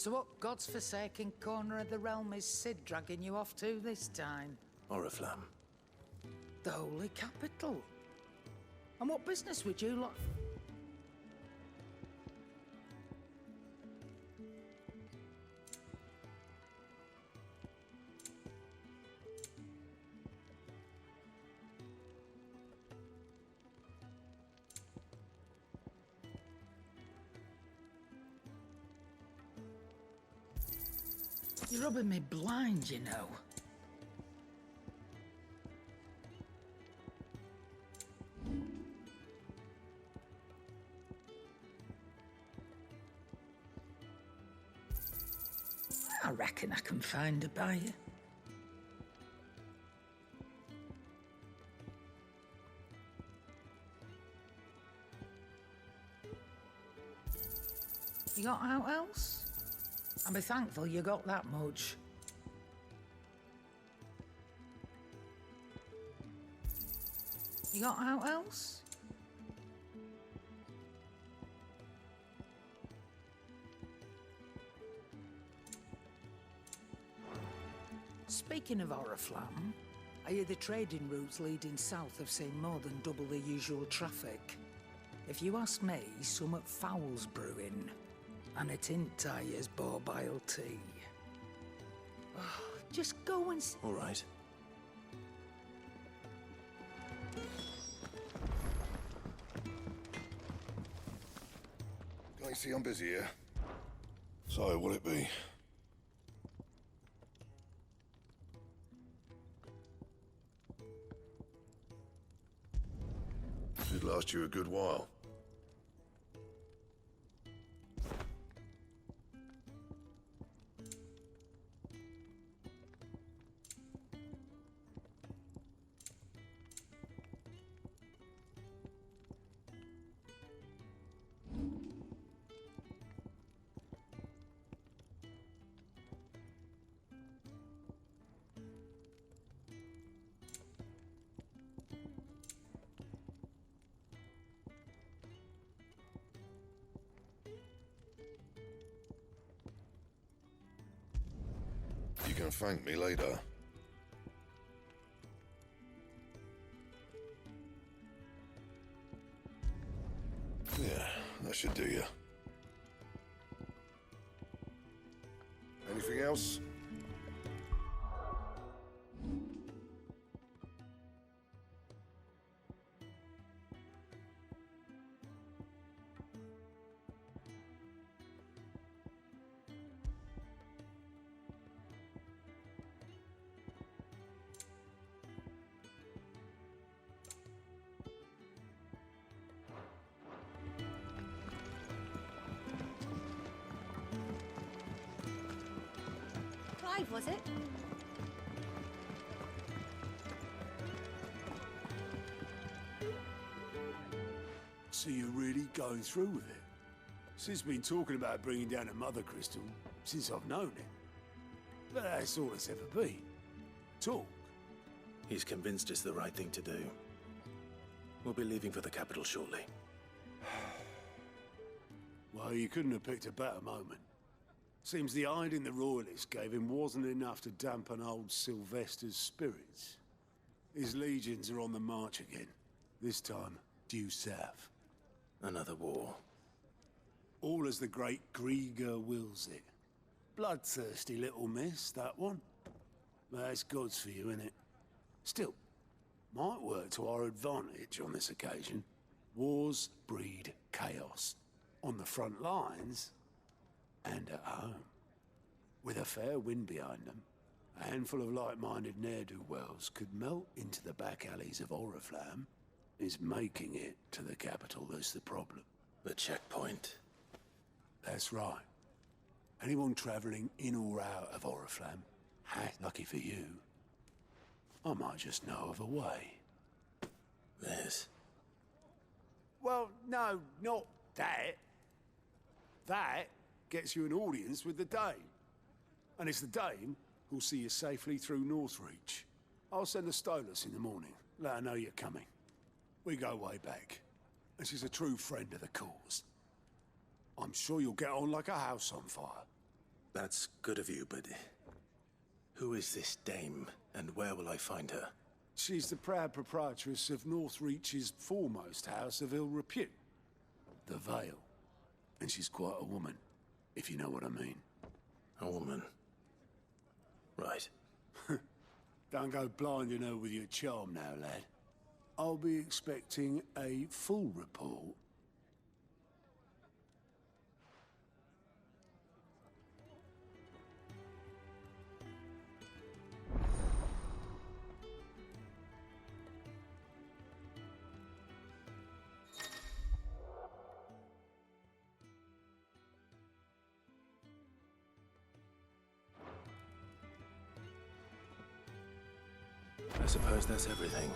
So what God's forsaken corner of the realm is Sid dragging you off to this time? Oriflamme. The holy capital. And what business would you lot... You're rubbing me blind, you know. I reckon I can find a buyer. You got out else? I'll be thankful you got that much. You got out else? Speaking of Oriflamme, I hear the trading routes leading south have seen more than double the usual traffic. If you ask me, summat foul's brewing. And it ain't Tyre's borbile tea. Oh, just go and... All right. Can't you see I'm busy here? So, will it be? Should last you a good while. You can thank me later. Yeah, that should do you. Anything else? Clive, was it? So you're really going through with it? Sid's been talking about bringing down a mother crystal since I've known it. But that's all it's ever been. Talk. He's convinced it's the right thing to do. We'll be leaving for the capital shortly. Well, you couldn't have picked a better moment. Seems the hiding the royalists gave him wasn't enough to dampen old Sylvester's spirits. His legions are on the march again. This time, due south. Another war. All as the great Grieger wills it. Bloodthirsty little miss, that one. But that's God's for you, innit? Still, might work to our advantage on this occasion. Wars breed chaos. On the front lines, and at home. With a fair wind behind them, a handful of like-minded ne'er-do-wells could melt into the back alleys of Oriflamme. Is making it to the capital that's the problem. The checkpoint. That's right. Anyone travelling in or out of Oriflamme, lucky for you, I might just know of a way. This. Well, no, not that. That gets you an audience with the Dame. And it's the Dame who'll see you safely through Nortreach. I'll send a Stolas in the morning. Let her know you're coming. We go way back. And she's a true friend of the cause. I'm sure you'll get on like a house on fire. That's good of you, but who is this dame, and where will I find her? She's the proud proprietress of Nortreach's foremost house of ill repute, the Vale. And she's quite a woman, if you know what I mean. A woman. Right. Don't go blinding her with your charm now, lad. I'll be expecting a full report. I suppose that's everything.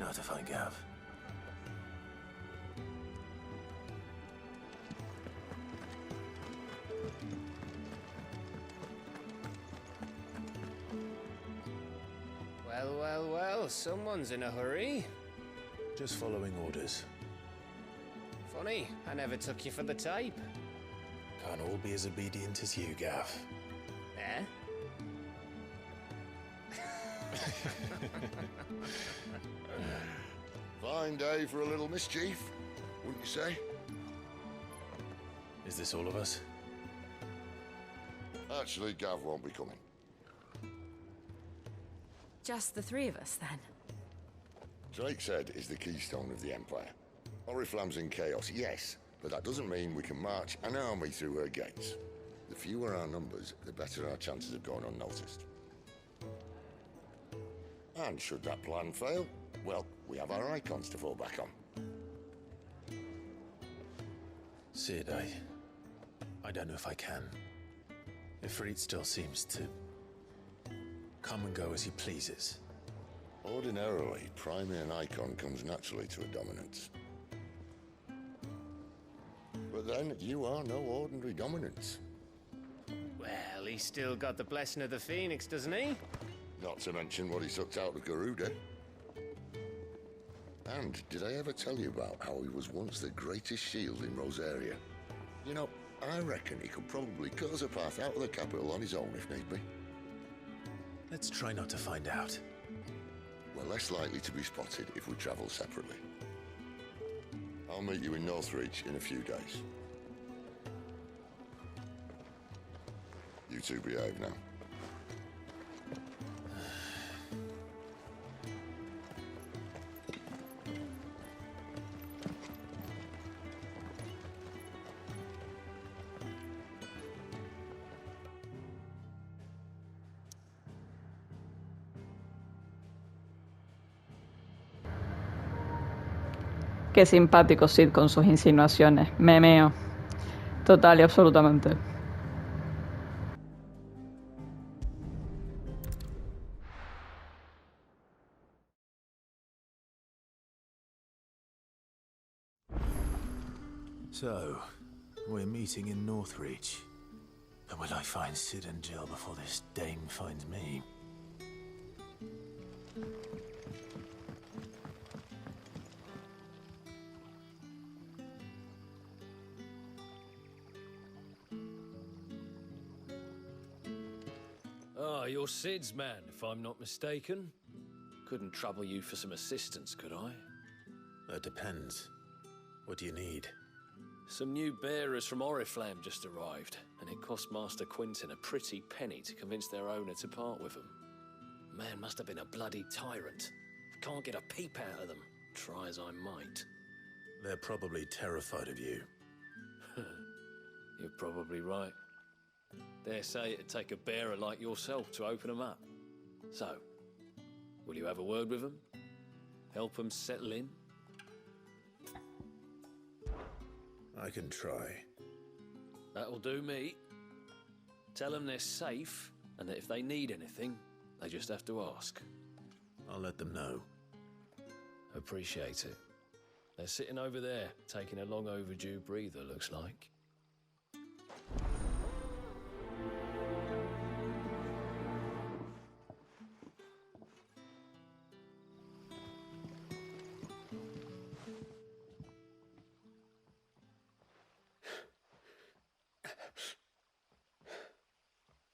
Now to find Gav. Well, well, well, someone's in a hurry. Just following orders. Funny, I never took you for the type. Can't all be as obedient as you, Gav. Eh? Fine day for a little mischief, wouldn't you say? Is this all of us? Actually, Gav won't be coming. Just the three of us, then? Drake's Head is the keystone of the Empire. Oriflamme's in chaos, yes, but that doesn't mean we can march an army through her gates. The fewer our numbers, the better our chances of going unnoticed. And should that plan fail, well, we have our icons to fall back on. Sid, I don't know if I can. Ifrit still seems to come and go as he pleases. Ordinarily, priming an icon comes naturally to a dominance. But then, you are no ordinary dominance. Well, he's still got the blessing of the Phoenix, doesn't he? Not to mention what he sucked out of Garuda. And did I ever tell you about how he was once the greatest shield in Rosaria? You know, I reckon he could probably cut us a path out of the capital on his own if need be. Let's try not to find out. We're less likely to be spotted if we travel separately. I'll meet you in Nortreach in a few days. You two behave now. Qué simpático Sid con sus insinuaciones. Me meo. Total y absolutamente. So, we're meeting in Nortreach. But will I find Sid and Jill before this dame finds me? Ah, you're Sid's man, if I'm not mistaken. Couldn't trouble you for some assistance, could I? That depends. What do you need? Some new bearers from Oriflamme just arrived, and it cost Master Quinto a pretty penny to convince their owner to part with them. Man must have been a bloody tyrant. Can't get a peep out of them, try as I might. They're probably terrified of you. You're probably right. Dare say it'd take a bearer like yourself to open them up. So, will you have a word with them? Help them settle in? I can try. That'll do me. Tell them they're safe, and that if they need anything, they just have to ask. I'll let them know. Appreciate it. They're sitting over there, taking a long overdue breather, looks like.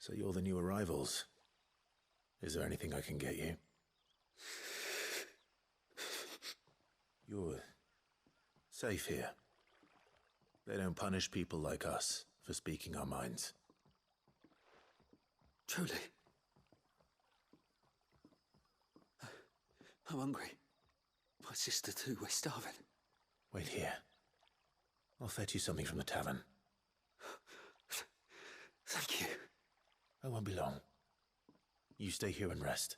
So you're the new arrivals. Is there anything I can get you? You're safe here. They don't punish people like us for speaking our minds. Truly. I'm hungry. My sister too, we're starving. Wait here. I'll fetch you something from the tavern. Thank you. I won't be long. You stay here and rest.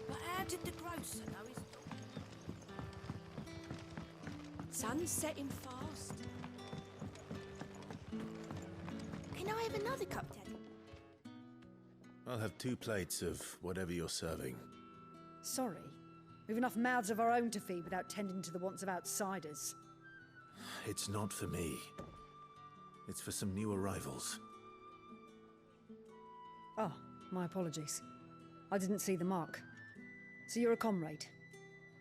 But how did the grocer know his... Sun's setting fast. Can I have another cup, Daddy? I'll have 2 plates of whatever you're serving. Sorry. We've enough mouths of our own to feed without tending to the wants of outsiders. It's not for me. It's for some new arrivals. Oh, my apologies. I didn't see the mark. So you're a comrade.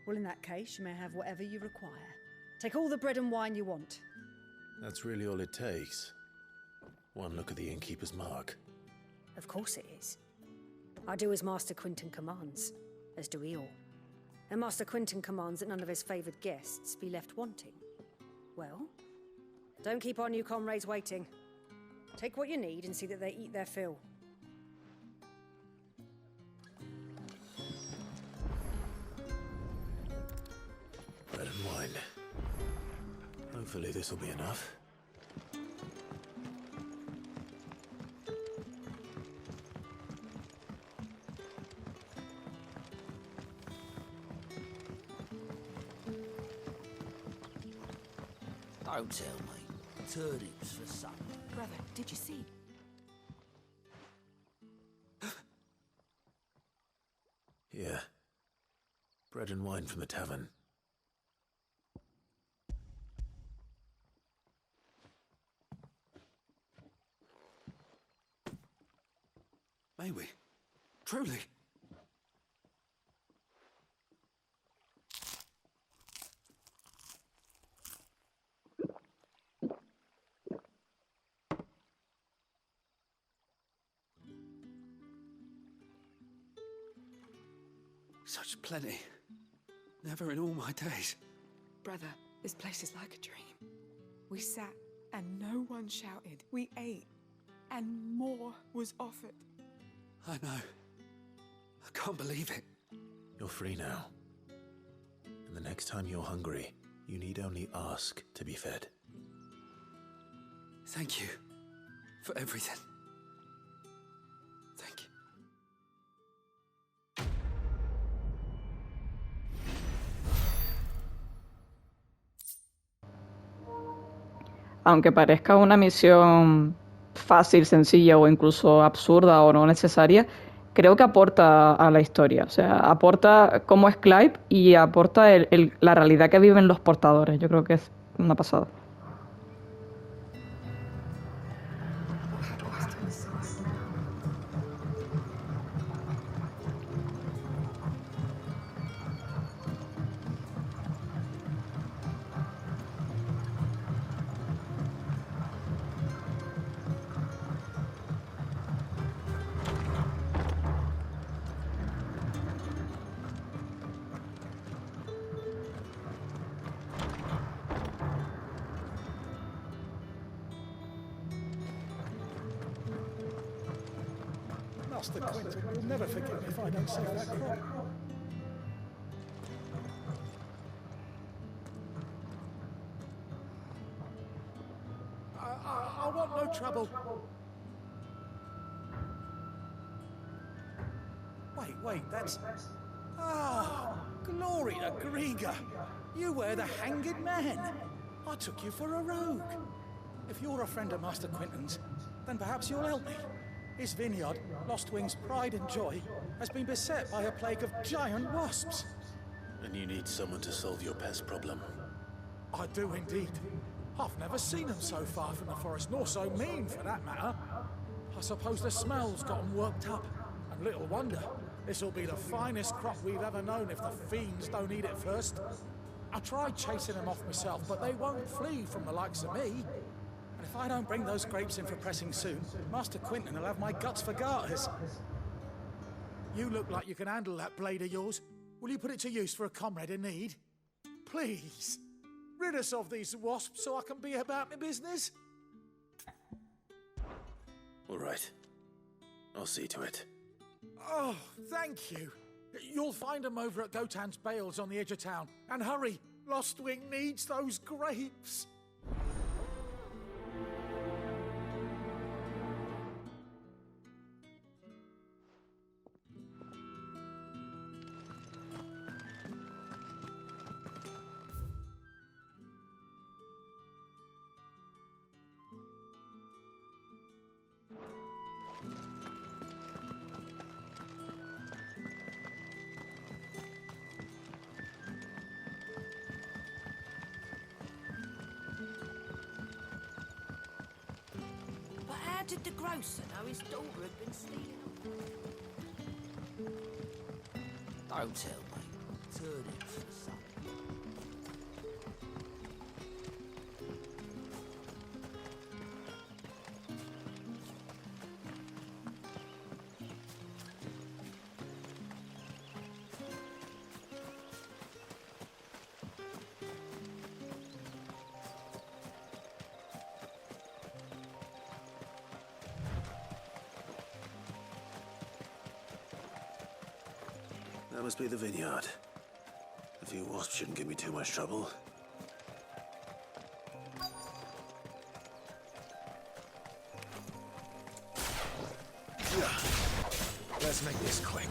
Well, in that case, you may have whatever you require. Take all the bread and wine you want. That's really all it takes. One look at the innkeeper's mark. Of course it is. I do as Master Quinton commands, as do we all. And Master Quinton commands that none of his favoured guests be left wanting. Well, don't keep our new comrades waiting. Take what you need and see that they eat their fill. Bread and wine. Hopefully this will be enough. Don't tell me. Turnips for supper. Brother, did you see? Here. Bread and wine from the tavern. May we? Truly? Such plenty. Never in all my days. Brother, this place is like a dream. We sat and no one shouted. We ate and more was offered. I know. I can't believe it. You're free now. And the next time you're hungry, you need only ask to be fed. Thank you for everything. Thank you. Aunque parezca una misión fácil, sencilla o incluso absurda o no necesaria, creo que aporta a la historia. O sea, aporta cómo es Clive y aporta la realidad que viven los portadores. Yo creo que es una pasada. Master Quinto will never forgive me if I don't save that crop. I want no trouble. Wait, that's... Ah, glory to Grieger. You were the hanged man. I took you for a rogue. If you're a friend of Master Quinton's, then perhaps you'll help me. His vineyard, Lostwing's pride and joy, has been beset by a plague of giant wasps. And you need someone to solve your pest problem. I do indeed. I've never seen them so far from the forest, nor so mean, for that matter. I suppose the smell's got them worked up, and little wonder. This'll be the finest crop we've ever known if the fiends don't eat it first. I tried chasing them off myself, but they won't flee from the likes of me. And if I don't bring those grapes in for pressing soon, Master Quinton will have my guts for garters. You look like you can handle that blade of yours. Will you put it to use for a comrade in need? Please, rid us of these wasps so I can be about my business. All right. I'll see to it. Oh, thank you. You'll find them over at Gotan's Bales on the edge of town. And hurry, Lostwing needs those grapes. Did the grocer know his daughter had been stealing them? Don't tell me. Turnips for supper. That must be the vineyard. A few wasps shouldn't give me too much trouble. Let's make this quick.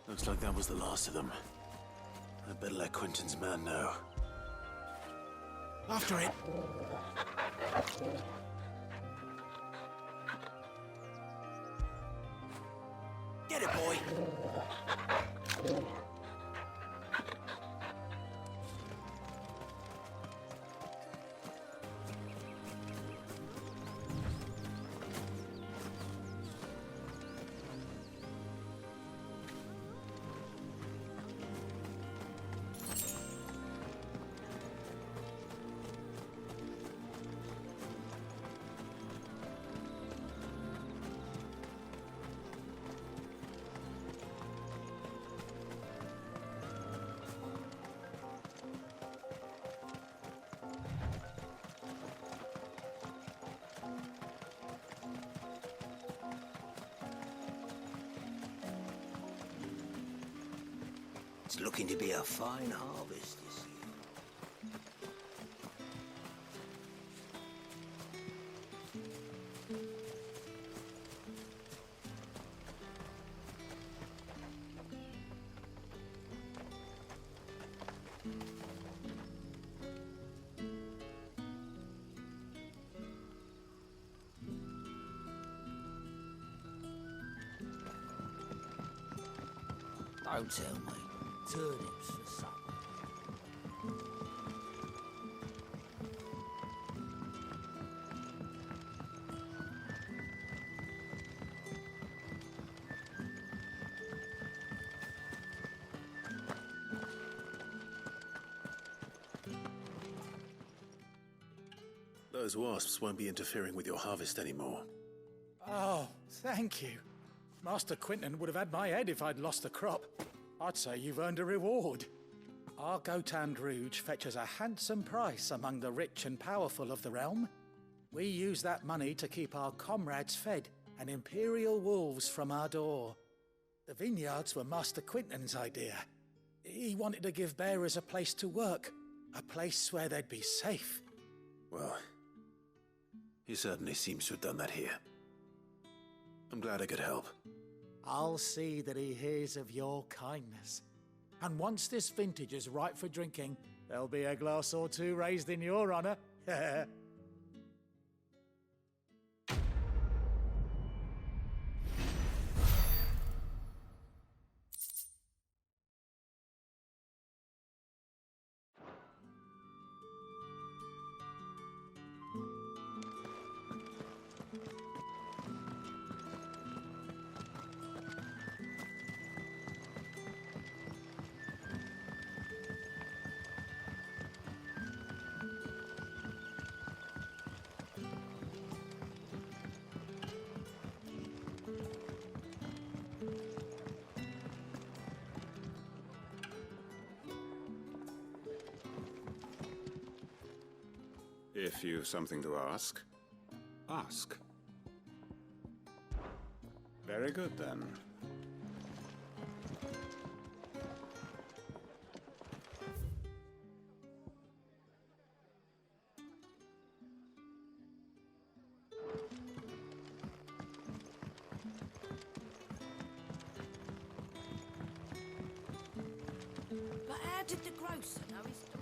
Looks like that was the last of them. I'd better let Quinton's man know. After it. Get it, boy. It's looking to be a fine harvest this year. Don't tell me. Turnips for supper. Those wasps won't be interfering with your harvest anymore. Oh, thank you. Master Quinton would have had my head if I'd lost the crop. I'd say you've earned a reward. Our Gotan Rouge fetches a handsome price among the rich and powerful of the realm. We use that money to keep our comrades fed and imperial wolves from our door. The vineyards were Master Quinton's idea. He wanted to give bearers a place to work, a place where they'd be safe. Well, he certainly seems to have done that here. I'm glad I could help. I'll see that he hears of your kindness. And once this vintage is ripe for drinking, there'll be a glass or two raised in your honor. If you've something to ask, ask. Very good, then. But how did the grocer know his daughter?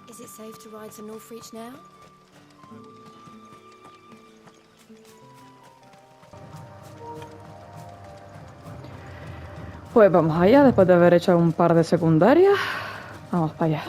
Is it safe to ride to Nortreach now? Pues vamos allá, después de haber hecho un par de secundarias. Vamos para allá.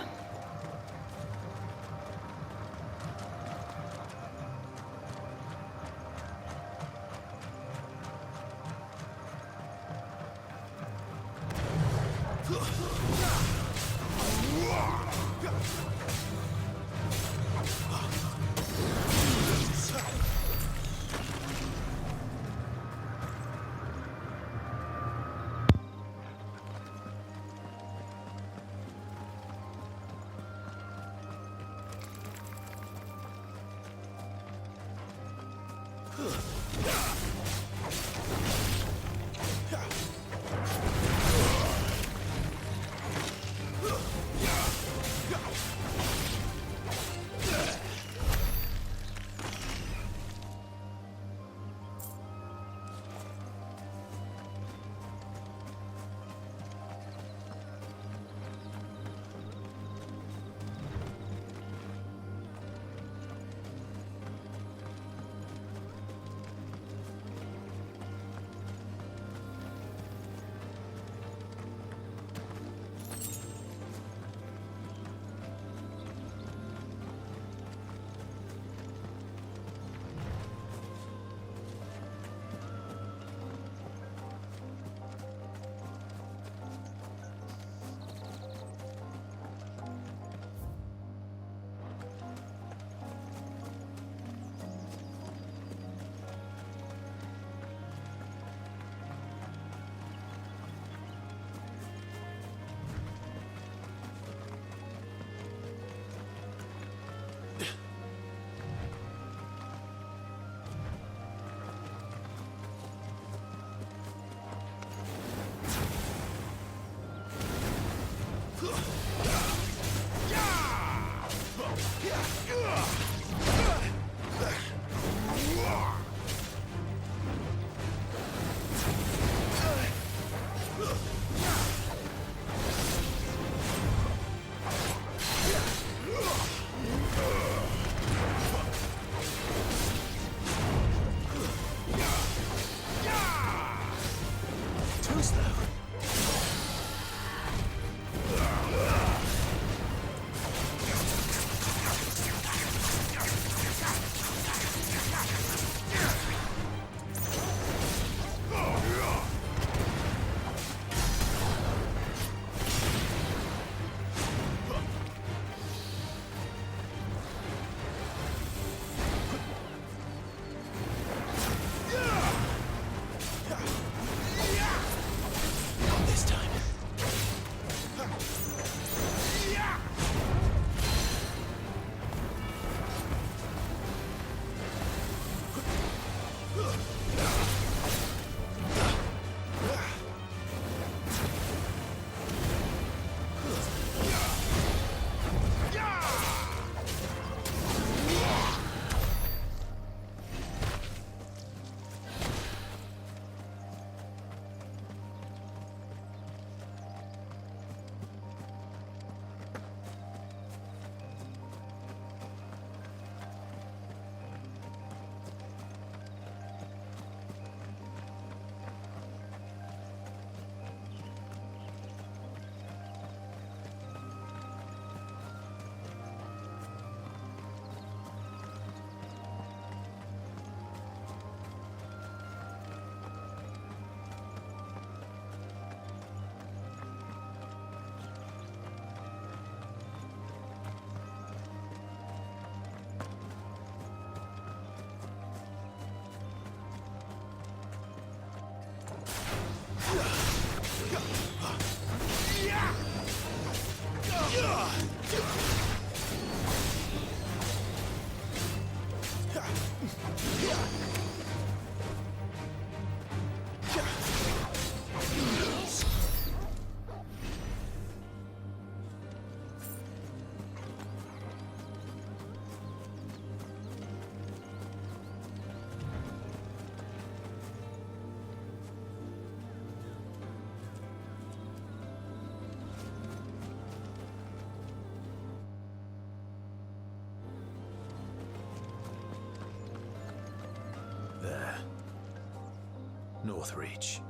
Nortreach.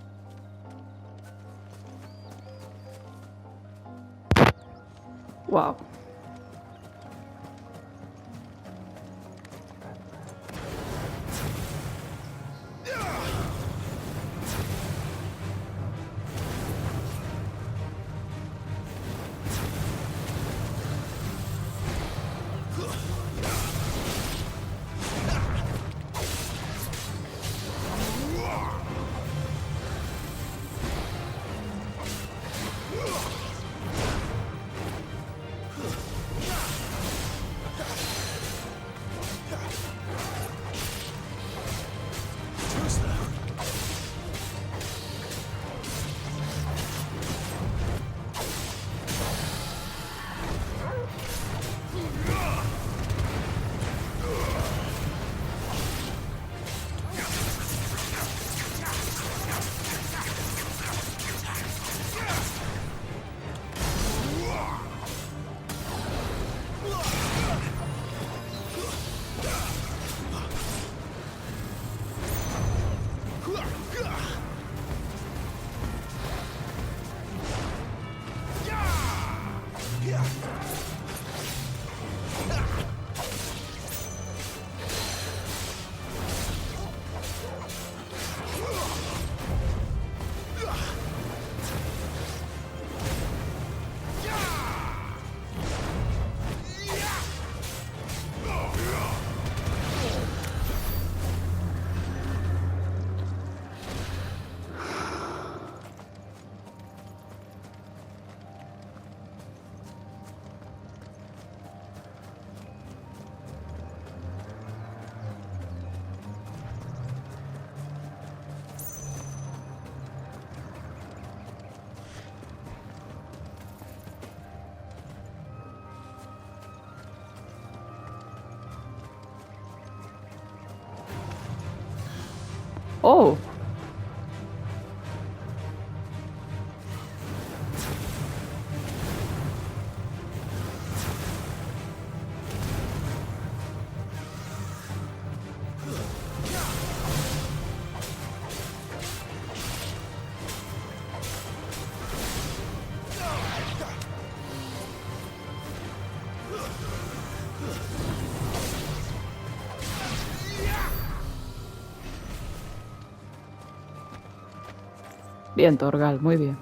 Wow. Oh. Bien, Torgal, muy bien.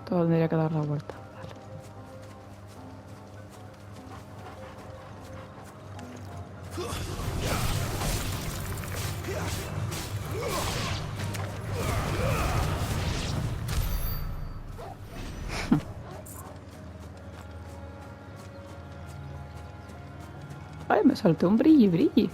Todo tendría que dar la vuelta. Vale. Ay, me salté un brilli.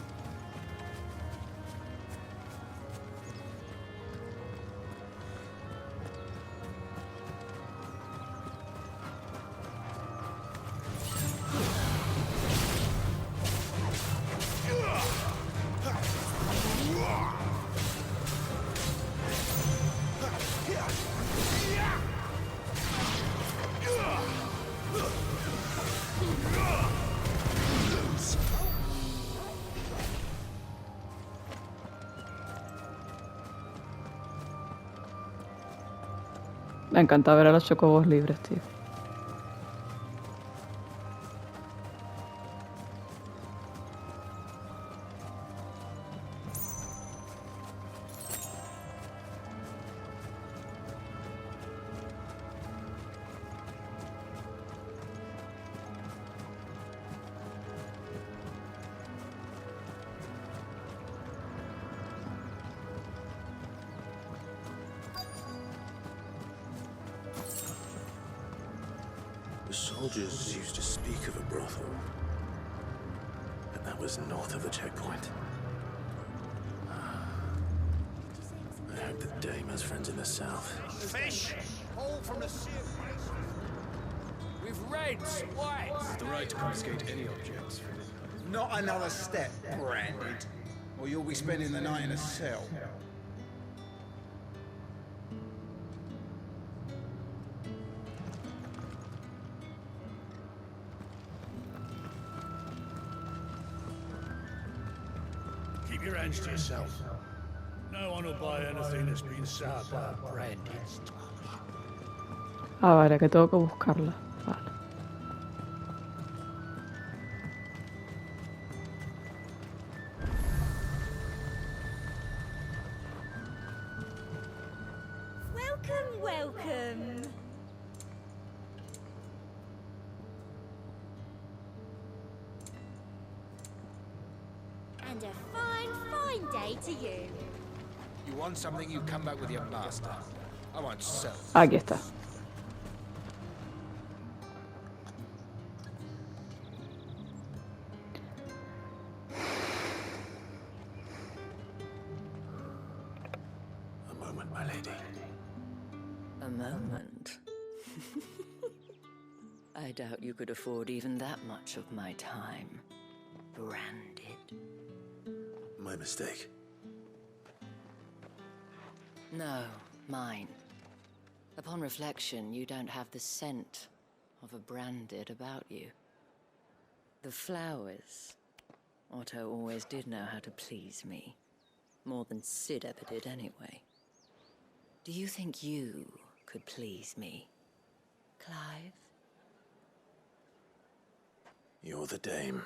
Me encanta ver a los chocobos libres, tío. soldiers used to speak of a brothel. But that was north of the checkpoint. I hope the dame has friends in the south. Fish! All from the sea. With reds, whites. The right to confiscate any objects. Not another step, branded, or you'll be spending the night in a cell. Keep your hands to yourself. No one will buy anything that's been soured by a branded. Vale, que tengo que buscarla. Vale. Welcome, welcome. And a fine, fine day to you. You want something, you come back with your master. I won't sell. Aquí está. A moment, my lady. A moment? I doubt you could afford even that much of my time. Branded. My mistake. No, mine. Upon reflection, you don't have the scent of a branded about you. The flowers. Otto always did know how to please me. More than Sid ever did anyway. Do you think you could please me, Clive? You're the dame.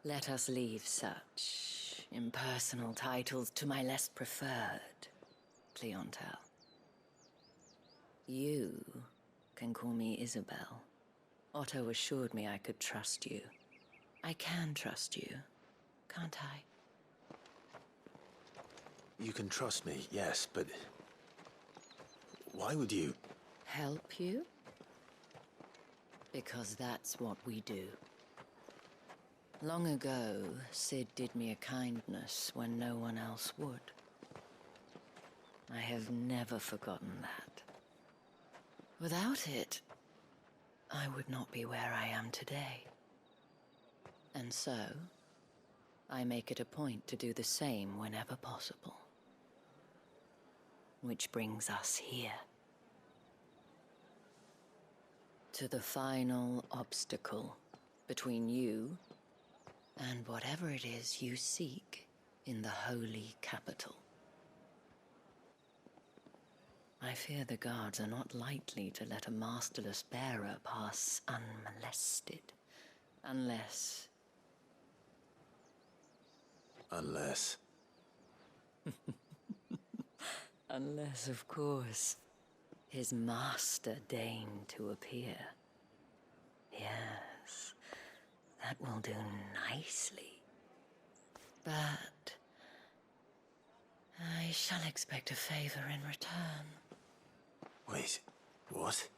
Let us leave such impersonal titles to my less preferred clientele. You can call me Isabel. Otto assured me I could trust you. I can trust you, can't I? You can trust me, yes, but why would you? Help you? Because that's what we do. Long ago, Sid did me a kindness when no one else would. I have never forgotten that. Without it, I would not be where I am today. And so, I make it a point to do the same whenever possible. Which brings us here. To the final obstacle between you and whatever it is you seek in the holy capital. I fear the guards are not likely to let a masterless bearer pass unmolested, unless... Unless, of course, his master deigned to appear. Yes, that will do nicely. But I shall expect a favor in return. Wait, what?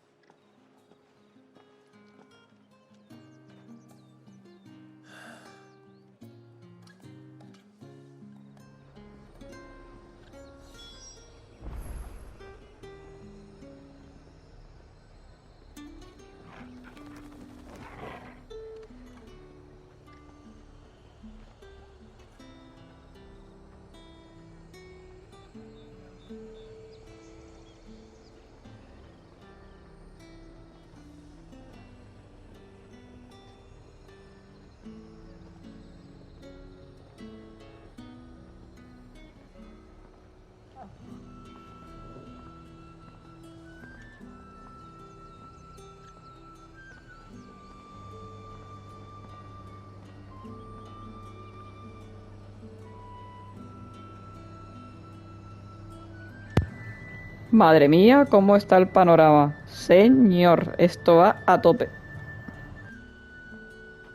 Madre mía, cómo está el panorama. Señor, esto va a tope.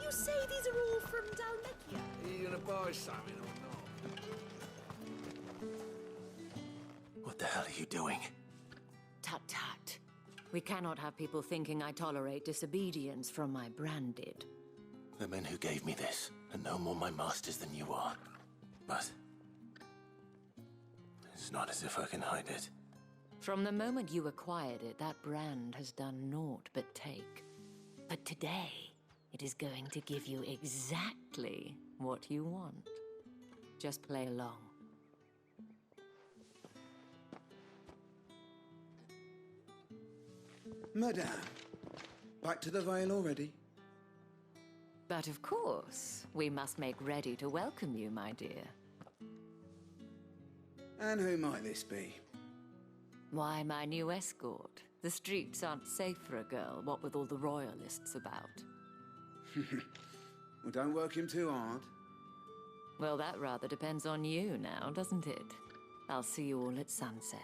You say these are all from Dalmekia? Are you gonna buy something or not? What the hell are you doing? Tut tut. We cannot have people thinking I tolerate disobedience from my branded. The men who gave me this are no more my masters than you are. But it's not as if I can hide it. From the moment you acquired it, that brand has done naught but take. But today, it is going to give you exactly what you want. Just play along. Madame, back to the Vale already? But of course, we must make ready to welcome you, my dear. And who might this be? Why, my new escort. The streets aren't safe for a girl, what with all the royalists about. Well, don't work him too hard. Well, that rather depends on you now, doesn't it? I'll see you all at sunset.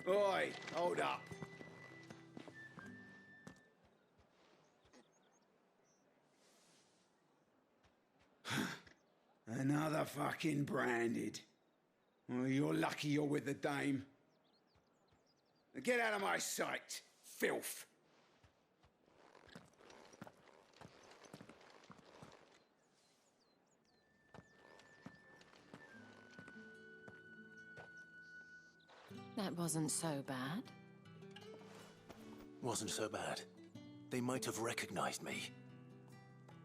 Oi, hold up. Another fucking branded. Well, you're lucky you're with the dame. Now get out of my sight, filth. That wasn't so bad. Wasn't so bad. They might have recognized me.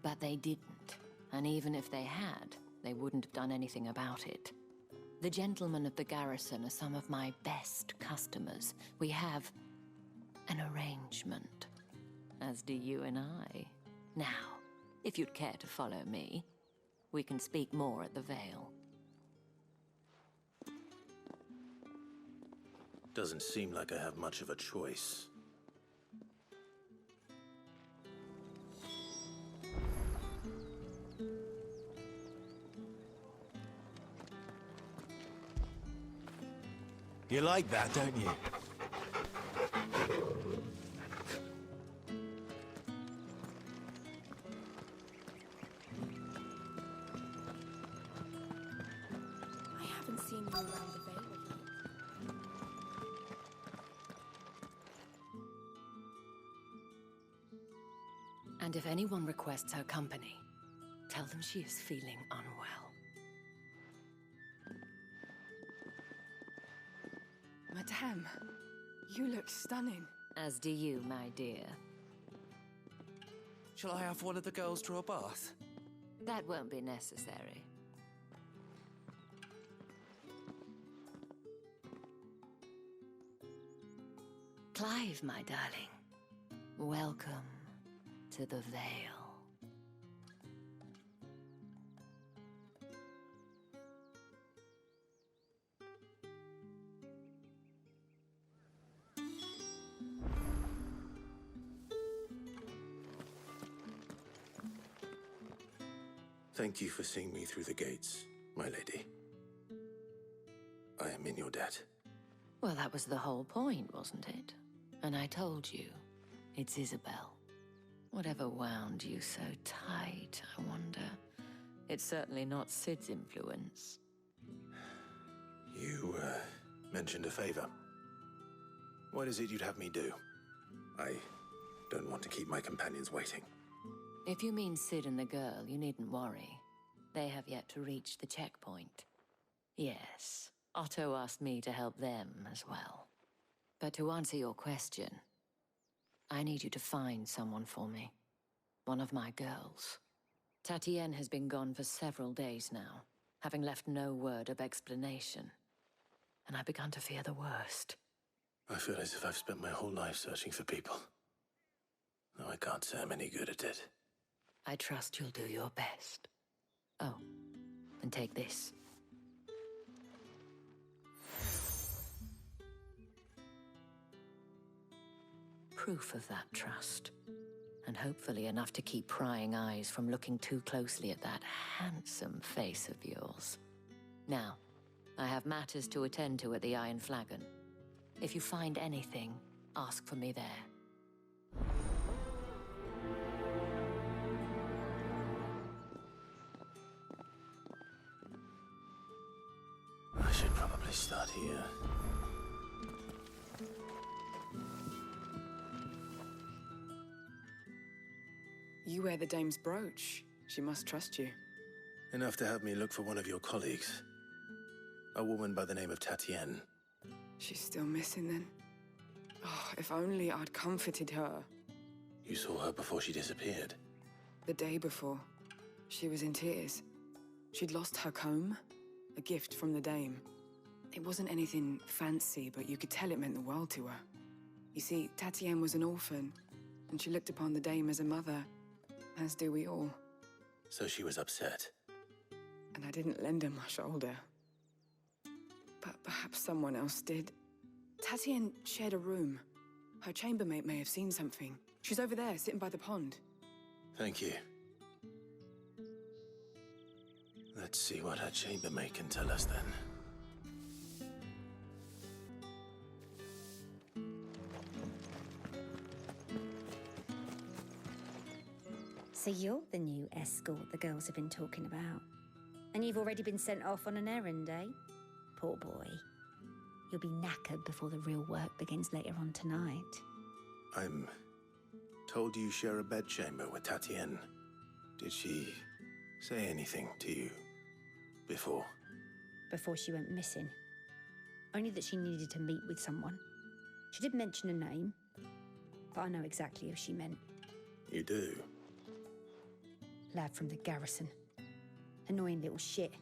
But they didn't. And even if they had, they wouldn't have done anything about it. The gentlemen of the garrison are some of my best customers. We have an arrangement, as do you and I. Now, if you'd care to follow me, we can speak more at the Vale. Doesn't seem like I have much of a choice. You like that, don't you? I haven't seen you around the Vale of late. And if anyone requests her company, tell them she is feeling unwell. Madame, you look stunning. As do you, my dear. Shall I have one of the girls draw a bath? That won't be necessary. Clive, my darling. Welcome to the Vale. Thank you for seeing me through the gates, my lady. I am in your debt. Well, that was the whole point, wasn't it? And I told you, it's Isabel. Whatever wound you so tight, I wonder. It's certainly not Sid's influence. You, mentioned a favor. What is it you'd have me do? I don't want to keep my companions waiting. If you mean Sid and the girl, you needn't worry. They have yet to reach the checkpoint. Yes, Otto asked me to help them as well. But to answer your question, I need you to find someone for me. One of my girls. Tatienne has been gone for several days now, having left no word of explanation. And I've begun to fear the worst. I feel as if I've spent my whole life searching for people. No, I can't say I'm any good at it. I trust you'll do your best. Oh, and take this. Proof of that trust. And hopefully enough to keep prying eyes from looking too closely at that handsome face of yours. Now, I have matters to attend to at the Iron Flagon. If you find anything, ask for me there. I should probably I start here? You wear the dame's brooch. She must trust you. Enough to have me look for one of your colleagues. A woman by the name of Tatienne. She's still missing then? Oh, if only I'd comforted her. You saw her before she disappeared? The day before. She was in tears. She'd lost her comb, a gift from the dame. It wasn't anything fancy, but you could tell it meant the world to her. You see, Tatienne was an orphan, and she looked upon the dame as a mother, as do we all. So she was upset. And I didn't lend her my shoulder. But perhaps someone else did. Tatienne shared a room. Her chambermaid may have seen something. She's over there, sitting by the pond. Thank you. Let's see what her chambermaid can tell us then. So you're the new escort the girls have been talking about. And you've already been sent off on an errand, eh? Poor boy. You'll be knackered before the real work begins later on tonight. I'm told you share a bedchamber with Tatienne. Did she say anything to you before? Before she went missing. Only that she needed to meet with someone. She did mention a name, but I know exactly who she meant. You do? Lad from the garrison. Annoying little shit.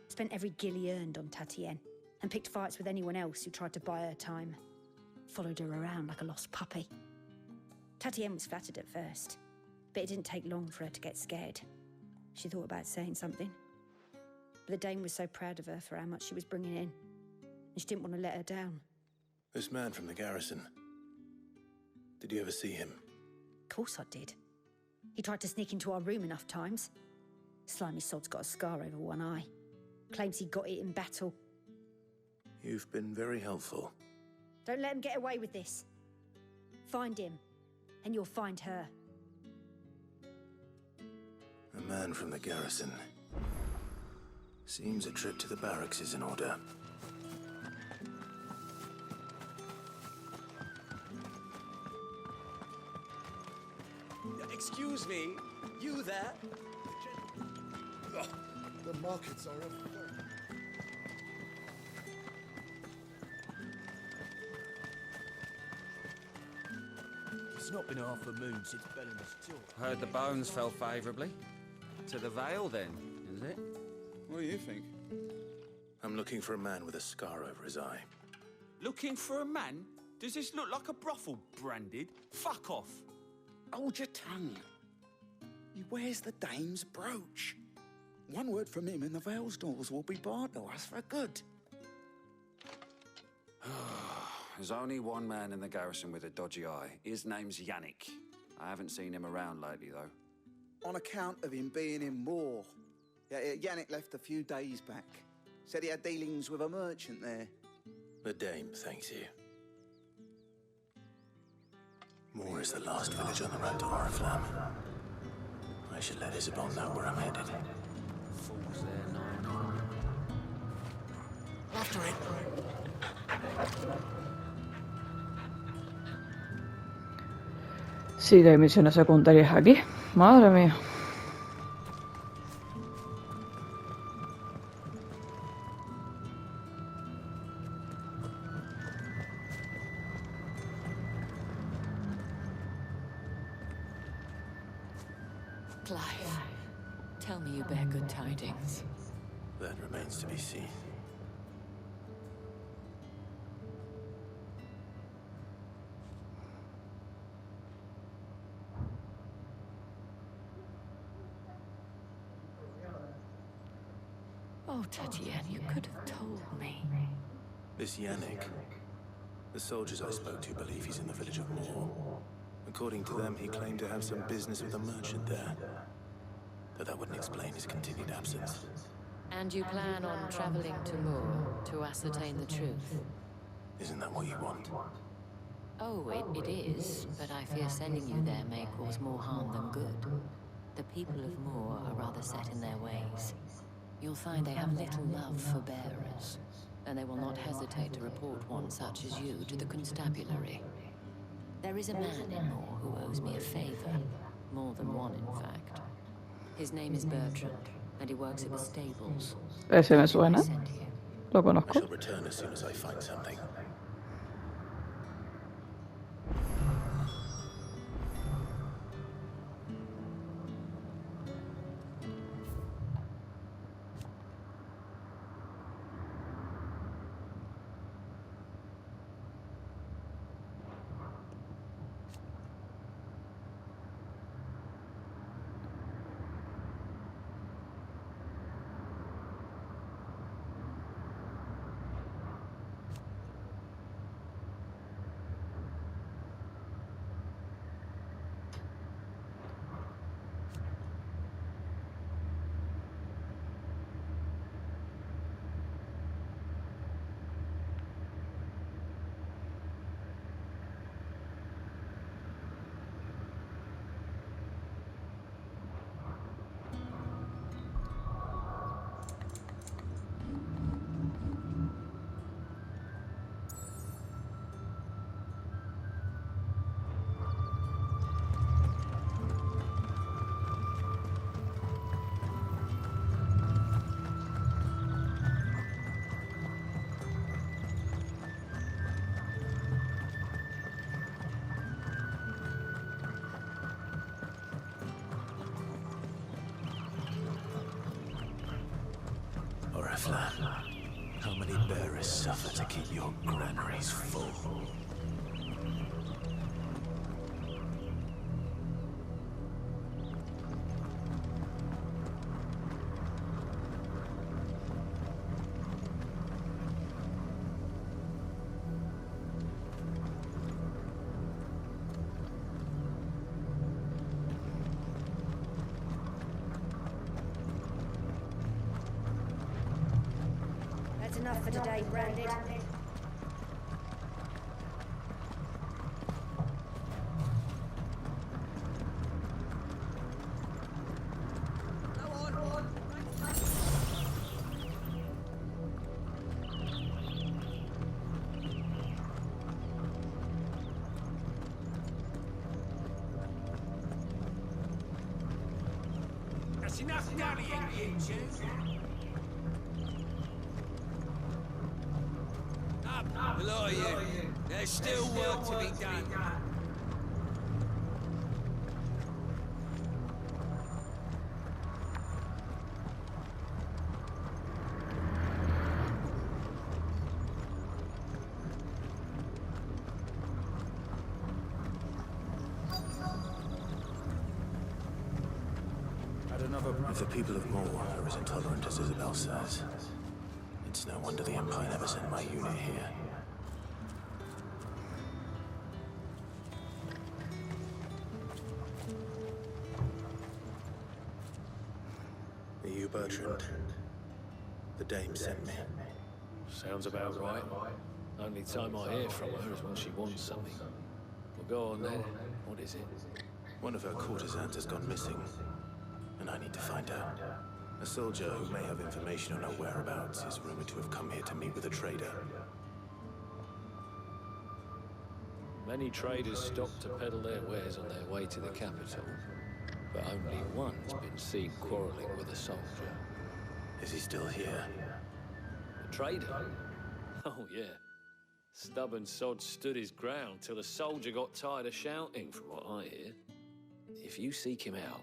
Spent every guil he earned on Tatienne, and picked fights with anyone else who tried to buy her time. Followed her around like a lost puppy. Tatienne was flattered at first, but it didn't take long for her to get scared. She thought about saying something. But the dame was so proud of her for how much she was bringing in, and she didn't want to let her down. This man from the garrison. Did you ever see him? Of course I did. He tried to sneak into our room enough times. Slimy sod's got a scar over one eye. Claims he got it in battle. You've been very helpful. Don't let him get away with this. Find him, and you'll find her. A man from the garrison. Seems a trip to the barracks is in order. Excuse me, you there? Oh, the markets are everywhere. It's not been half a moon since Bellinger's tour. Heard the bones fell favourably. To the Vale, then, is it? What do you think? I'm looking for a man with a scar over his eye. Looking for a man? Does this look like a brothel, Branded? Fuck off. Hold your tongue. He wears the dame's brooch. One word from him and the Vale's doors will be barred to us for good. There's only one man in the garrison with a dodgy eye. His name's Yannick. I haven't seen him around lately, though. On account of him being in war. Yeah, Yannick left a few days back. Said he had dealings with a merchant there. The dame thanks you. Moor is the last village on the road to Oriflamme. I should let Isabel know where I'm headed. Fools there, nine. After it. Sí, que hay misiones secundarias aquí. Madre mía. Clive, tell me you bear good tidings. That remains to be seen. Oh, Tatienne, you could have told me. This Yannick. The soldiers I spoke to believe he's in the village of Moor. According to them, he claimed to have some business with a merchant there. But that wouldn't explain his continued absence. And you plan on traveling to Moor to ascertain the truth? Isn't that what you want? Oh, it is, but I fear sending you there may cause more harm than good. The people of Moor are rather set in their ways. You'll find they have little love for bearers. and they will not hesitate to report one such as you to the constabulary. There is a man in Moor who owes me a favor. More than one, in fact. His name is Bertrand, and he works at the stables. Ese me suena. Lo I conozco. shall return as soon as I find something. How many bearers suffer to keep your granaries full? That's enough for today, Branded. That's enough downing, you two. Below you. There's still work to be done. If the people of Moor are as intolerant as Isabel says, it's no wonder the Empire never sent my unit here. Are you Bertrand? The dame sent me. Sounds about right. Only time I hear from her is when she wants something. Well, go on then. What is it? One of her courtesans has gone missing, and I need to find out. A soldier who may have information on her whereabouts is rumored to have come here to meet with a trader. Many traders stop to peddle their wares on their way to the capital, but only one's been seen quarreling with a soldier. Is he still here? The trader? Oh, yeah. Stubborn sod stood his ground till the soldier got tired of shouting, from what I hear. If you seek him out,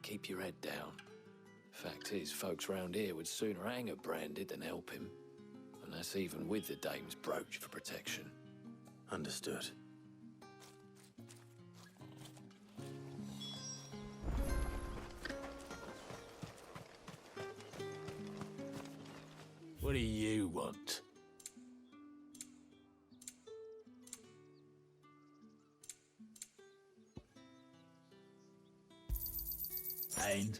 keep your head down. Fact is, folks round here would sooner hang a Branded than help him. And that's even with the dame's brooch for protection. Understood. What do you want? And?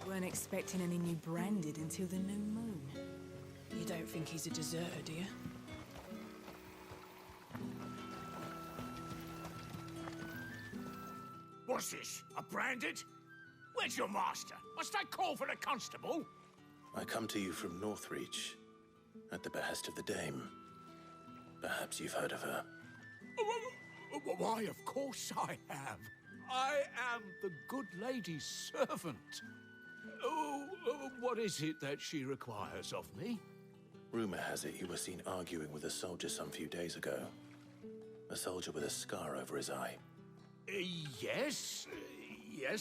Weren't expecting any new Branded until the new moon. You don't think he's a deserter, do you? What What's this? A branded? Where's your master? Must I call for the constable? I come to you from Nortreach, at the behest of the Dame. Perhaps you've heard of her. Why, of course I have. I am the good lady's servant. What is it that she requires of me? Rumor has it you were seen arguing with a soldier some few days ago. A soldier with a scar over his eye. Yes,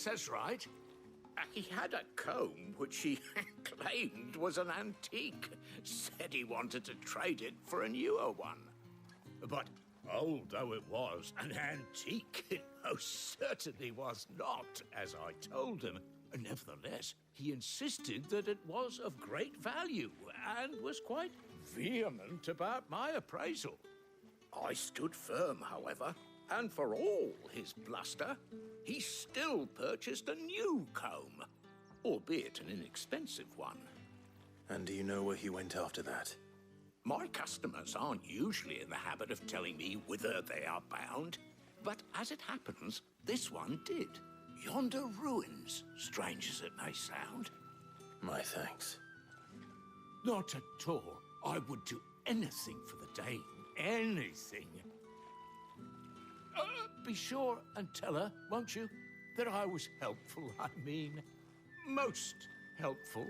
that's right. He had a comb which he claimed was an antique. Said he wanted to trade it for a newer one. But old though it was, an antique it most certainly was not, as I told him. Nevertheless, he insisted that it was of great value and was quite vehement about my appraisal. I stood firm, however, and for all his bluster, he still purchased a new comb, albeit an inexpensive one. And do you know where he went after that? My customers aren't usually in the habit of telling me whither they are bound, but as it happens, this one did. Yonder ruins, strange as it may sound. My thanks. Not at all. I would do anything for the Dame. Anything. Be sure and tell her, won't you, that I was helpful, I mean, most helpful.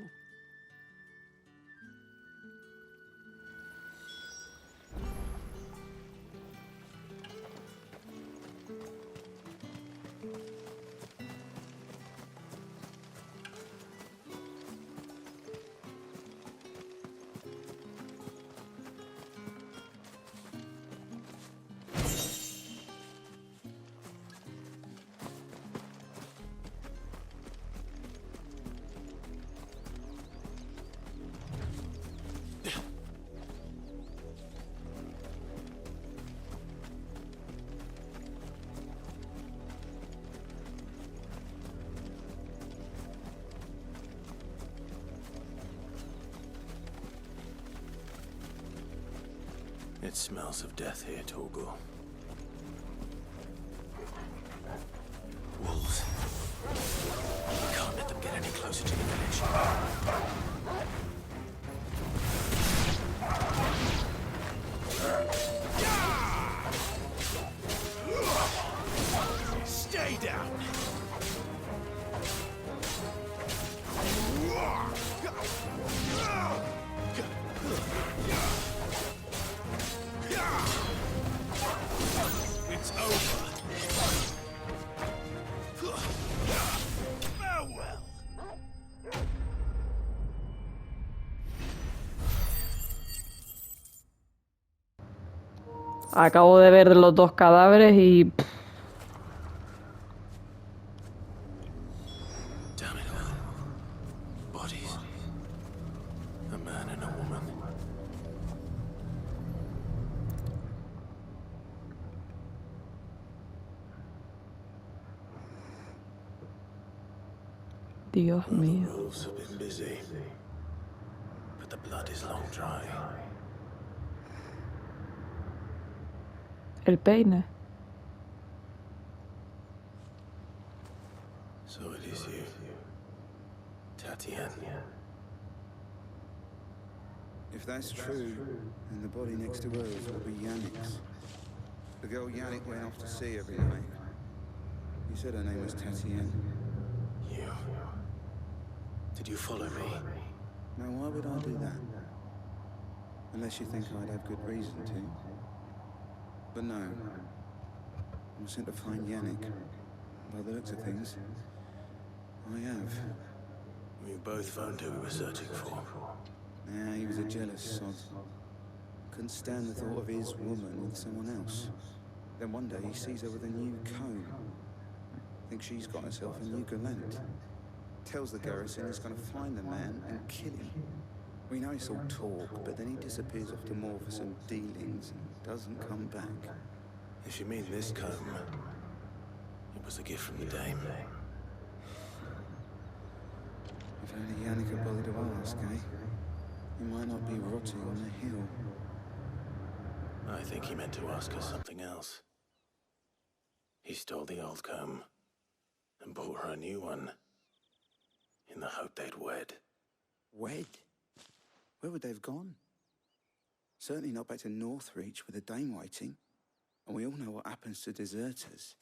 It smells of death here, Torgal. Wolves. We can't let them get any closer to the village. Stay down! It's over. Farewell. Acabo de ver los dos cadáveres y... Damn it all. Bodies. A man and a woman. Dios mío. The wolves have been busy, but the blood is long dry. El peine. So it is you, Tatiana. If that's true, then the body next to hers will be Yannick's. The girl Yannick went off to sea every night. You said her name was Tatiana. You. Did you follow me? Now, why would I do that? Unless you think I'd have good reason to. But no. I was sent to find Yannick. By the looks of things, I have. We both found who we were searching for. Yeah, he was a jealous sod. Couldn't stand the thought of his woman with someone else. Then one day he sees her with a new comb. Thinks she's got herself a new gallant. Tells the garrison he's going to find the man and kill him. We know it's all talk, but then he disappears off to Moor for some dealings and doesn't come back. If you mean this comb, it was a gift from the Dame. If only Yannick had bothered to ask, eh? He might not be rotting on the hill. I think he meant to ask us something else. He stole the old comb. and bought her a new one, in the hope they'd wed. Wed? Where would they have gone? Certainly not back to Nortreach with a dame waiting. And we all know what happens to deserters.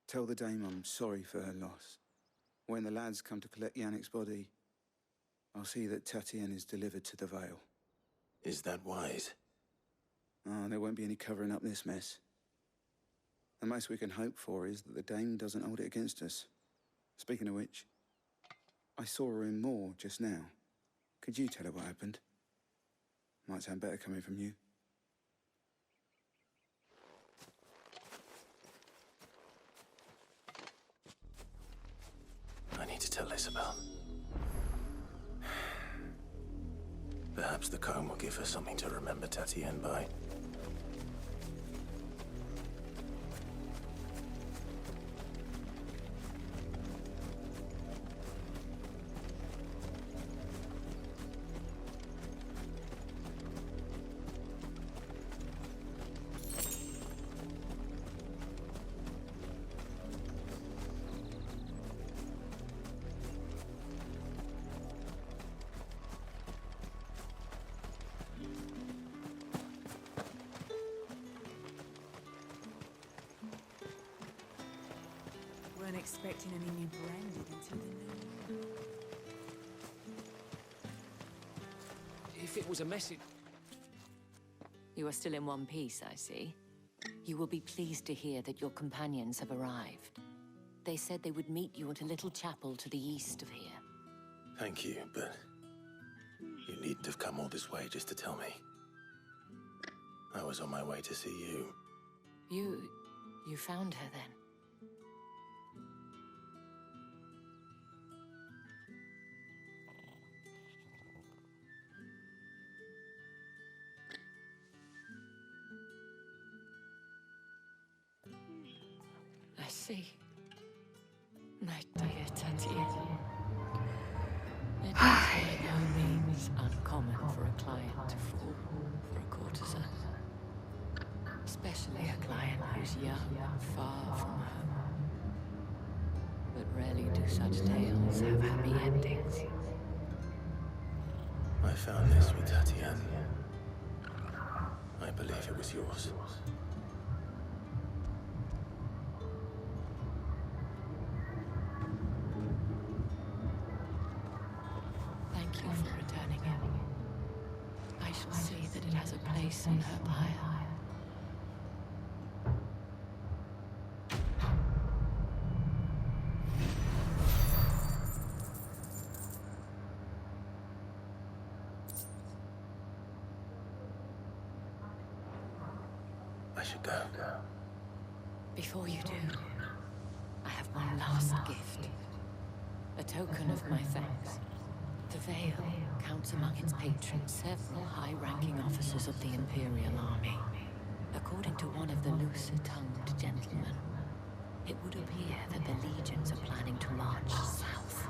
Tell the dame I'm sorry for her loss. When the lads come to collect Yannick's body, I'll see that Tatienne is delivered to the Vale. Is that wise? Oh, there won't be any covering up this mess. The most we can hope for is that the dame doesn't hold it against us. Speaking of which, I saw her in Moor just now. Could you tell her what happened? Might sound better coming from you. I need to tell Isabel. Perhaps the comb will give her something to remember Tatienne by. Weren't expecting any new branded until the new year. If it was a message... You are still in one piece, I see. You will be pleased to hear that your companions have arrived. They said they would meet you at a little chapel to the east of here. Thank you, but you needn't have come all this way just to tell me. I was on my way to see you. You found her then? I see. My dear Tatienne. It is by no means uncommon for a client to fall for a courtesan. Especially a client who's young, far from home. But rarely do such tales have happy endings. I found this with Tatienne. I believe it was yours. Thank you for returning it. I shall see that it has a place in her pyre. I should go. Before you do, I have one last gift. A token of my thanks. The Vale counts among its patrons several high-ranking officers of the Imperial Army. According to one of the looser-tongued gentlemen, it would appear that the legions are planning to march south.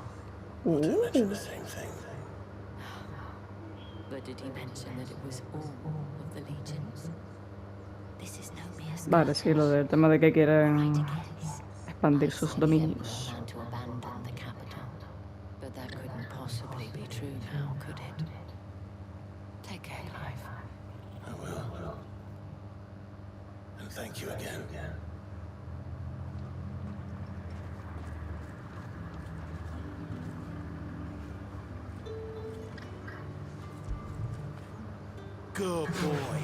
Would I mention the same thing? But did he mention that it was all of the legions? This is no mere Vale, sí, lo del tema de que quieren expandir sus dominios. to abandon the capital. But that couldn't possibly be true now, could it? Take care, Clive. I will. And thank you again. Good boy.